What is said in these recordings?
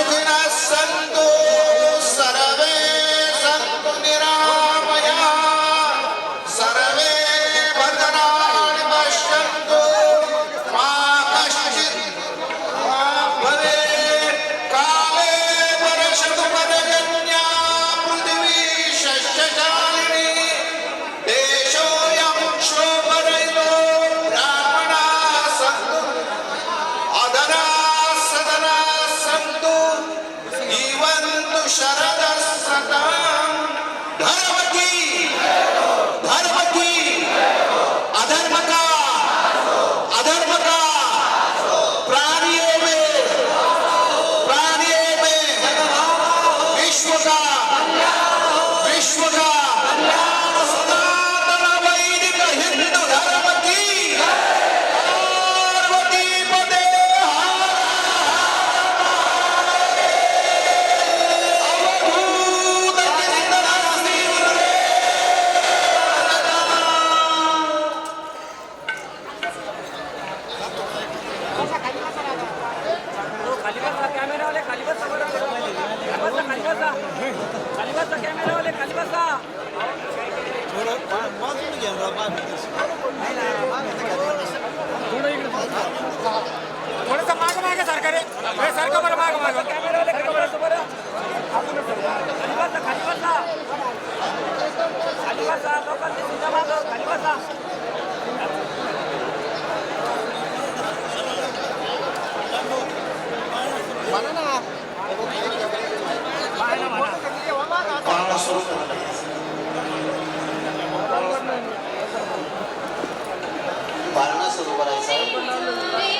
सुखिनः सन्तु सर्वे सन्तु निरामयाः सर्वे भद्राणि पश्यन्तु मा कश्चित् भवेत् काले वर्षतु पर्जन्या पृथिवी शस्यशालिनी देशोऽयं शोभरहितो ब्राह्मणाः सन्तु अधराः सदनाः सन्तु जीवन्तु शरदः शतं धर्म की अधर्म का प्राणियों में विश्व का सनातन वैदिक हिंदू धर्म की पार्वती पदे अवधूत गिरिधरस्ति कॅमेरा वाले खाली बसा कॅमेरा वाले खाली बसा थोडंसं माग सारखा रे सारखं बरं माग कॅमेरा वाले खाली बसा बरं खाली बसा लोकांनी सुद्धा माग खाली बसा पाळणा सुरू करायला पाळणा सुरू करायचा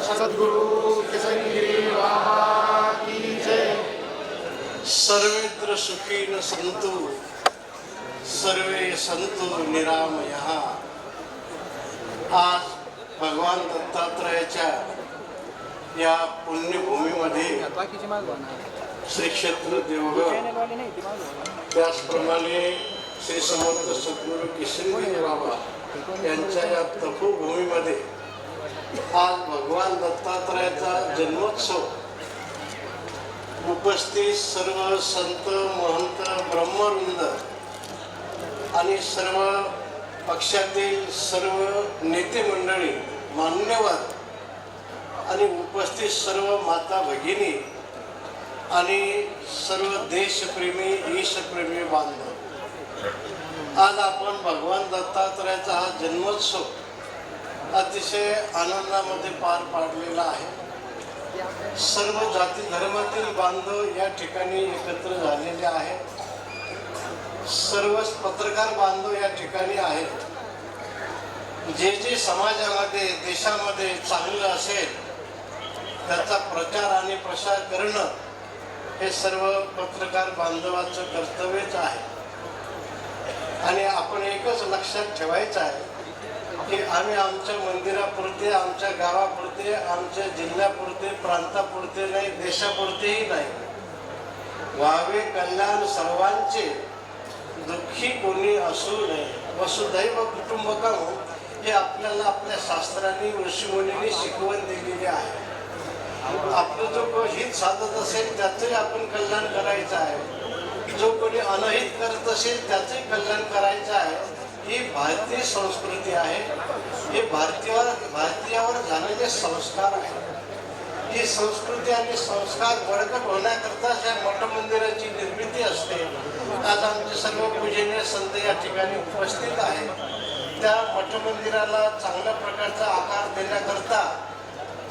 सद्गुरु किसनगिरी बाबा की जय। सर्वेत्र सुखी न संतु सर्वे संतो निरामयः। आज भगवान दत्तात्रयाच्या या पुण्यभूमीमध्ये श्री क्षेत्र देवगड त्याचप्रमाणे श्री समर्थ सद्गुरु किशनगिरी बाबा यांच्या या तपोभूमीमध्ये आज भगवान दत्तात्रयाचा जन्मोत्सव उपस्थित सर्व संत महंत ब्रह्मवृंद आणि सर्व पक्षातील सर्व नेते मंडळी मान्यवर आणि उपस्थित सर्व माता भगिनी आणि सर्व देशप्रेमी ईशप्रेमी बांधव, आज आपण भगवान दत्तात्रयाचा हा जन्मोत्सव अतिशय आनंदामध्ये पार पाडलेला आहे। सर्व जाती धर्मातील बांधव या ठिकाणी एकत्र झालेले आहेत। सर्वच पत्रकार बांधव या ठिकाणी आहेत। जे जे समाजामध्ये देशामध्ये चांगलं असेल त्याचा प्रचार आणि प्रसार करणं हे सर्व पत्रकार बांधवाचं कर्तव्यच आहे। आणि आपण एकच लक्षात ठेवायचं आहे की आम्ही आमच्या मंदिरापुरते, आमच्या गावापुरते, आमच्या जिल्ह्यापुरते, प्रांतापुरते नाही, देशापुरतेही नाही, व्हावे कल्याण सर्वांचे, दुःखी कोणी असू नये, वसुधैव कुटुंबकम हे आपल्याला आपल्या शास्त्रांनी ऋषीमुनींनी शिकवण दिलेली आहे। आपलं जो हित साधत असेल त्याचंही आपण कल्याण करायचं आहे, जो कोणी अनहित करत असेल त्याचंही कल्याण करायचं आहे। ही भारतीय संस्कृती आहे, हे भारतीयावर झालेले संस्कार आहे। ही संस्कृती आणि संस्कार बळकट होण्याकरता या मठ मंदिराची निर्मिती असते। आज आमचे सर्व पूजनीय संत या ठिकाणी उपस्थित आहेत। त्या मठ मंदिराला चांगल्या प्रकारचा आकार देण्याकरता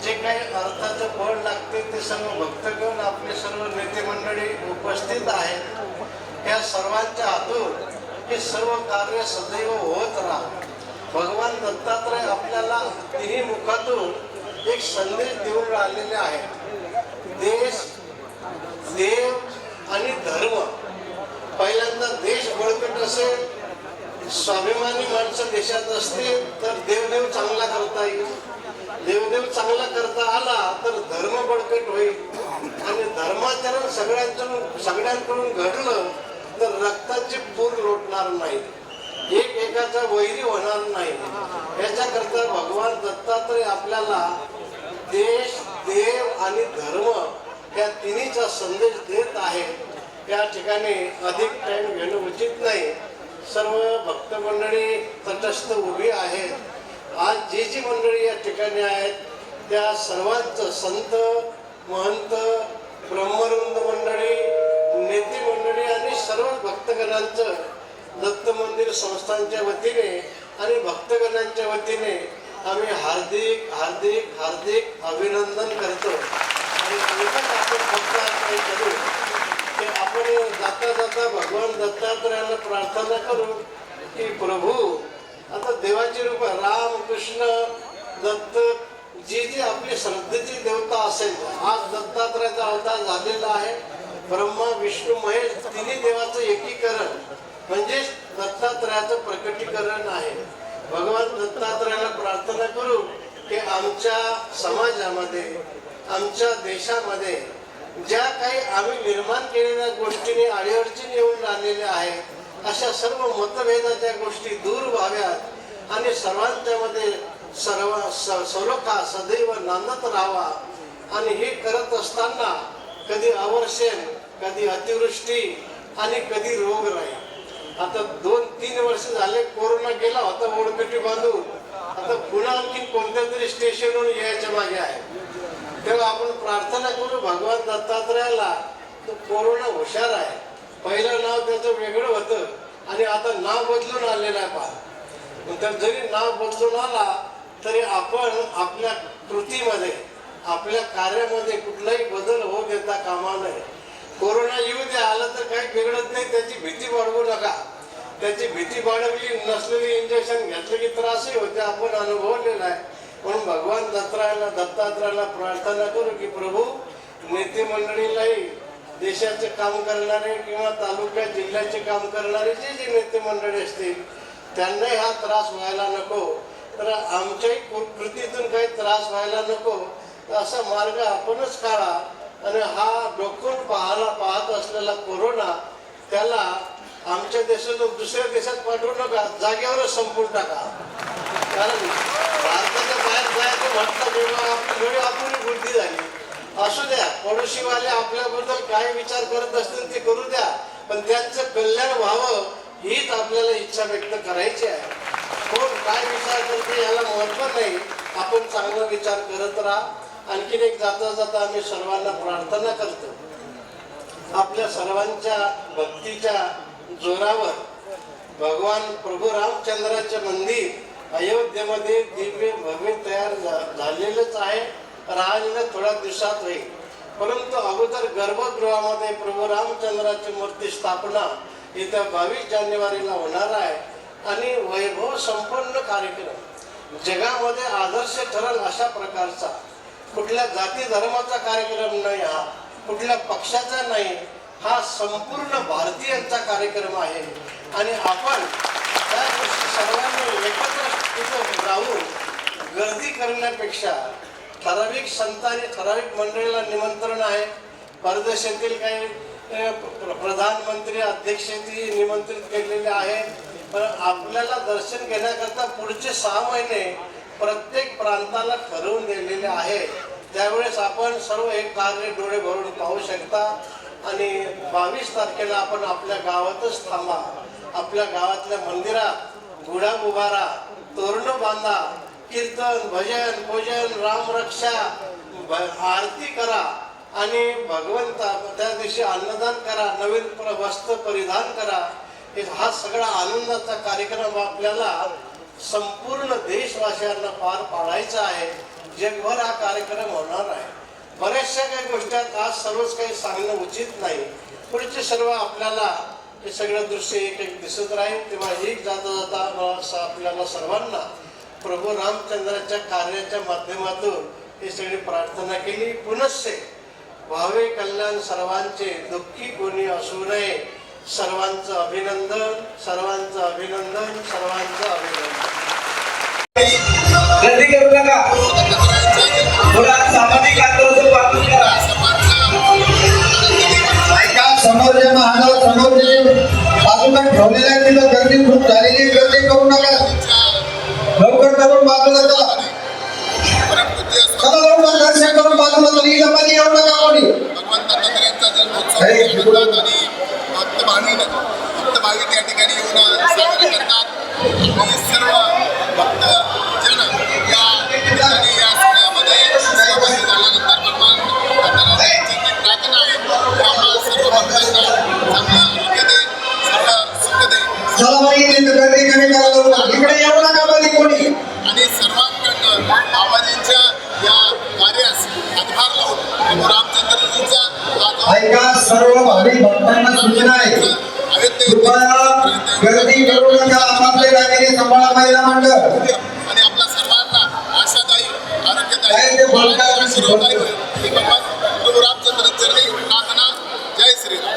जे काही अर्थाचं बळ लागते ते सर्व भक्तगण, आपले सर्व नेते मंडळी उपस्थित आहेत। या सर्वांच्या हातून हे सर्व कार्य सदैव होत राहा। भगवान दत्तात्रय आपल्याला तिन्ही मुखातून एक संदेश देऊन राहिलेले आहे। देश, देव आणि धर्म। पहिल्यांदा देश बळकट असेल, स्वाभिमानी माणसं देशात असतील तर देवदेव चांगला करता येईल। देवदेव चांगला करता आला तर धर्म बळकट होईल आणि धर्माचरण सगळ्यांकडून घडलं तर रक्ताची पूर लोटणार नाही, एकाचा वैरी होणार नाही। याच्याकरता भगवान दत्तात्रय आपल्याला देश, देव आणि धर्म या तिन्हीचा संदेश देत आहे। या ठिकाणी अधिक टाइम घेणं उचित नाही। सर्व भक्त मंडळी तटस्थ उभी आहेत। आज जी जी मंडळी या ठिकाणी आहेत त्या सर्वांचं, संत महंत ब्रह्मवृंद मंडळी, नेते मंडळी आणि सर्व भक्तगणांचं दत्त मंदिर संस्थांच्या वतीने आणि भक्तगणांच्या वतीने आम्ही हार्दिक हार्दिक हार्दिक अभिनंदन करतो। आणि एकच आपण फक्त काही करू की आपण जाता जाता भगवान दत्तात्रयाला प्रार्थना करू की प्रभू, आता देवाची रूप राम, कृष्ण, दत्त, जी जी आपली श्रद्धेची देवता असेल, आज दत्तात्रयाचा अवतार झालेला आहे। ब्रह्मा, विष्णू, महेश तिन्ही देवाचं एकीकरण म्हणजे दत्तात्रयाचं प्रकटीकरण आहे। भगवान दत्तात्रयाला प्रार्थना करू की आमच्या समाजामध्ये, आमच्या देशामध्ये ज्या काही आम्ही निर्माण केलेल्या गोष्टीने अडीअडचणी येऊन राहिलेल्या आहेत अशा सर्व मतभेदाच्या गोष्टी दूर व्हाव्यात आणि सर्वांच्या मध्ये सलोखा सदैव नांदत राहावा। आणि हे करत असताना कधी अवर्षण, कधी अतिवृष्टी आणि कधी रोग राहील। आता 2-3 वर्ष झाले कोरोना गेला होता ओढकटी बांधून, आता पुन्हा आणखी कोणत्या तरी स्टेशनवरून यायच्या मागे आहे। तेव्हा आपण प्रार्थना करू भगवान दत्तात्रयाला, तो कोरोना हुशार आहे। पहिलं नाव त्याचं वेगळं होतं आणि आता नाव बदलून आलेलं आहे पहा। तर जरी नाव बदलून आला तरी आपण आपल्या कृतीमध्ये, आपल्या कार्यामध्ये कुठलाही बदल होऊ देता कामा नये। कोरोना येऊ दे, आलं तर काही बिघडत नाही, त्याची भीती बाळगू नका। त्याची भीती बाळगली नसलेली इंजेक्शन घेतलं की त्रासही होते, आपण अनुभवलेला आहे। म्हणून भगवान दत्तात्रयाला प्रार्थना करू की प्रभू नेते मंडळीलाही देशाचे काम करणारे किंवा तालुक्या जिल्ह्याचे काम करणारे जे नेते मंडळी असतील त्यांनाही हा त्रास व्हायला नको, तर आमच्याही कृतीतून काही त्रास व्हायला नको, असा मार्ग आपणच काढा आणि हा डोकून पाहत असलेला कोरोना त्याला आमच्या देशातून दुसऱ्या देशात पाठवू नका, जागेवरच संपून टाका. कारण भारताच्या बाहेर जायचं म्हटलं तेव्हा आपली वेळ अपुरी बुद्धी झाली. असू द्या, पडोशीवाले आपल्याबद्दल काय विचार करत असतील ते करू द्या, पण त्यांचं कल्याण व्हावं हीच आपल्याला इच्छा व्यक्त करायची आहे. कोण काय विचार करते याला महत्व नाही, आपण चांगला विचार करत राहा. आणखीन एक जाता जाता आम्ही सर्वांना प्रार्थना करतो, आपल्या सर्वांच्या भक्तीच्या जोरावर भगवान प्रभू रामचंद्राचे मंदिर अयोध्येमध्ये दिव्य भव्य तयार झालेलंच आहे, राहिलेलं थोड्या दिवसात होईल. परंतु अगोदर गर्भगृहामध्ये प्रभू रामचंद्राची मूर्ती स्थापना येत्या 22 जानेवारीला होणार आहे आणि वैभव संपन्न कार्यक्रम जगामध्ये आदर्श ठरेल अशा प्रकारचा, कुठल्या जाती धर्माचा कार्यक्रम नाही, हा कुठल्या पक्षाचा नाही, हा संपूर्ण भारतीयांचा कार्यक्रम आहे. आणि आपण त्या दिवशी सर्वांनी एकत्र तिथं जाऊन गर्दी करण्यापेक्षा ठराविक संतांनी ठराविक मंडळीला निमंत्रण आहे, परदेशातील काही प्रधानमंत्री अध्यक्षांनी निमंत्रित केलेले आहे, पण आपल्याला दर्शन घेण्याकरता पुढचे 6 महिने प्रत्येक प्रांताला ठरवून दिलेले आहे. त्यावेळेस आपण सर्व एक कार्य डोळे भरून पाहू शकता. आणि 22 तारखेला आपण आपल्या गावातच थांबा, आपल्या गावातल्या मंदिरात गुढा उभारा, तोरण बांधा, कीर्तन भजन पूजन रामरक्षा आरती करा आणि भगवंता त्या दिवशी अन्नदान करा, नवीन वस्त्र परिधान करा. हा सगळा आनंदाचा कार्यक्रम आपल्याला संपूर्ण देशवासियांना पार पाडायचा आहे. जगभर हा कार्यक्रम होणार आहे. बऱ्याचशा काही गोष्टी आज सर्वच काही सांगणं उचित नाही, पुढचे सर्व आपल्याला हे सगळं दृश्य एक एक दिसत राहील. तेव्हा एक जाता जाता आपल्याला सर्वांना प्रभू रामचंद्राच्या कार्याच्या माध्यमातून ही सगळी प्रार्थना केली. पुनश्च व्हावे कल्याण सर्वांचे, दुःखी कोणी असू नये. सर्वांचं अभिनंदन, सर्वांचं अभिनंदन, सर्वांचं अभिनंदन. गर्दी करू नका, थोडा सामाजिक अंतराचं पालन करा. ऐका, समोर जे महानव समोर जे बाजूला ठेवलेल्या आहे तिथं गर्दी खूप झालेली, गर्दी करू नका, लवकर करून बाजूला चला. चला लवकर दर्शन करून बाजूला चला. इथं मध्ये येऊ नका कोणी. भगवान दत्तात्रयांचा जन्मोत्सव करतात आणि भक्त भाविक या ठिकाणी येऊन साजरे करतात. आणि सर्व भक्त जन या ठिकाणी या सोहळ्यामध्ये सहभागी झाल्यानंतर भगवान दत्तात्रयांची प्रार्थना आहे की आम्हाला सर्व भक्तांना चांगलं आरोग्य दे, सर्व सुख दे. चला बाई, इथे गर्दी कमी करा लवकर. इकडे येऊ नका मध्ये कोणी. आणि सर्वांकडनं बाबाजींच्या या कार्यास हातभार लावून प्रभू रामचंद्रजींचा ऐका, सर्व भाविक भक्तांना सूचना आहे, कृपया गर्दी करू नका. आपापले दागिने सांभाळा. महिला मंडळ आणि आपल्या सर्वांना आशादायी आरोग्यदायी आशीर्वाददायी होईल ही भगवान प्रभू रामचंद्र चरणी प्रार्थना. जय श्रीराम.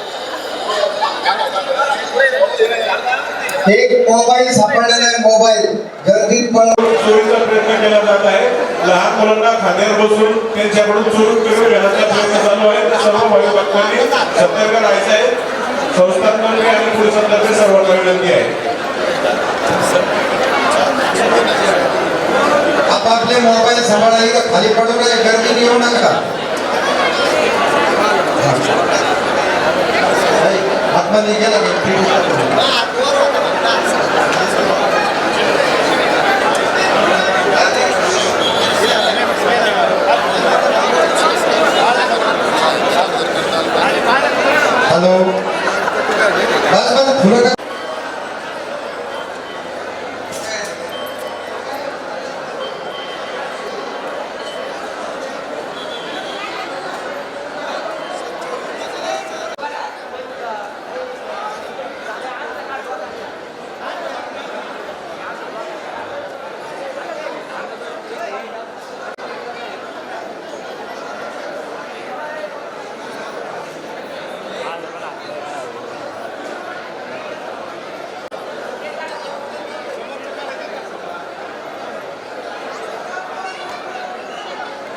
एक मोबाईल सापडलेला आहे, मोबाईल गर्दीत चोरीचा प्रयत्न केला जात आहे. लहान मुलांना खांद्यावर बसून त्यांच्याकडून चोरून करून घेण्याचा प्रयत्न चालू आहे. सर्व भाविक भक्तांनी सतर्क राहायचं आहे. संस्थात्मक आणि पोलिसांतर्फे सर्वांना विनंती आहे. आपापले मोबाईल सांभाळा. इथं खाली पडू नये, गर्दी येऊ नका. आतमध्ये गेला